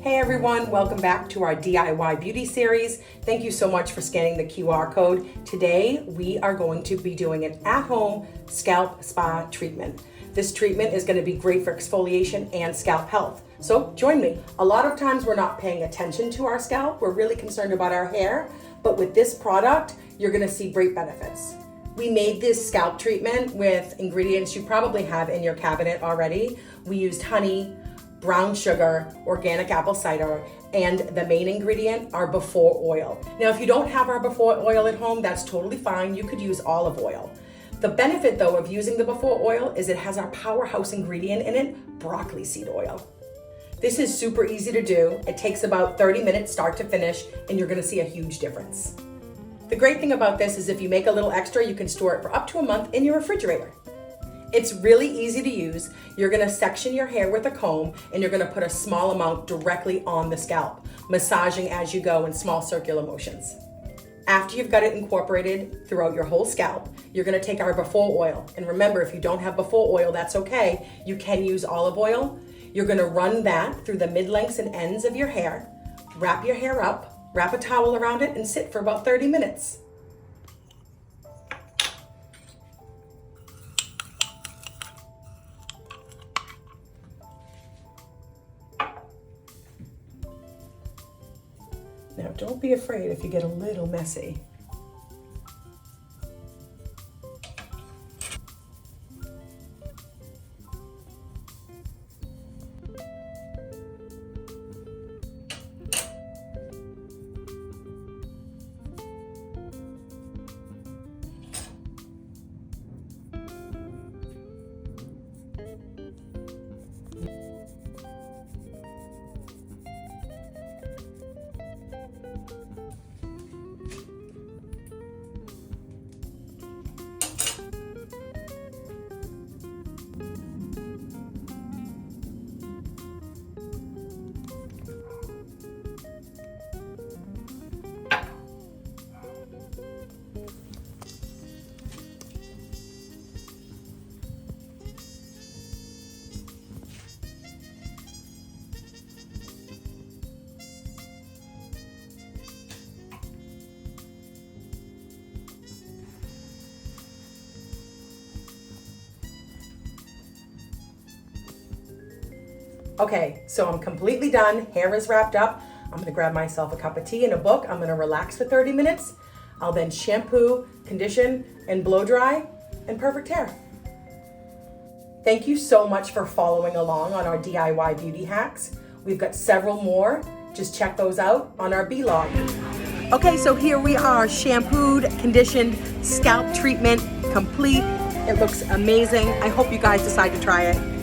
Hey everyone, welcome back to our DIY beauty series. Thank you so much for scanning the QR code. Today we are going to be doing an at-home scalp spa treatment. This treatment is going to be great for exfoliation and scalp health. So join me. A lot of times we're not paying attention to our scalp. We're really concerned about our hair, but with this product, you're going to see great benefits. We made this scalp treatment with ingredients you probably have in your cabinet already. We used honey, brown sugar, organic apple cider, and the main ingredient, our before oil. Now, if you don't have our before oil at home, that's totally fine. You could use olive oil. The benefit though of using the before oil is it has our powerhouse ingredient in it, broccoli seed oil. This is super easy to do. It takes about 30 minutes start to finish, and you're gonna see a huge difference. The great thing about this is if you make a little extra, you can store it for up to a month in your refrigerator. It's really easy to use. You're gonna section your hair with a comb, and you're gonna put a small amount directly on the scalp, massaging as you go in small circular motions. After you've got it incorporated throughout your whole scalp, you're gonna take our before oil. And remember, if you don't have before oil, that's okay. You can use olive oil. You're gonna run that through the mid-lengths and ends of your hair, wrap your hair up, wrap a towel around it, and sit for about 30 minutes. Now, don't be afraid if you get a little messy. Okay, so I'm completely done. Hair is wrapped up. I'm gonna grab myself a cup of tea and a book. I'm gonna relax for 30 minutes. I'll then shampoo, condition, and blow dry, and perfect hair. Thank you so much for following along on our DIY beauty hacks. We've got several more. Just check those out on our bLUXE. Okay, so here we are, shampooed, conditioned, scalp treatment complete. It looks amazing. I hope you guys decide to try it.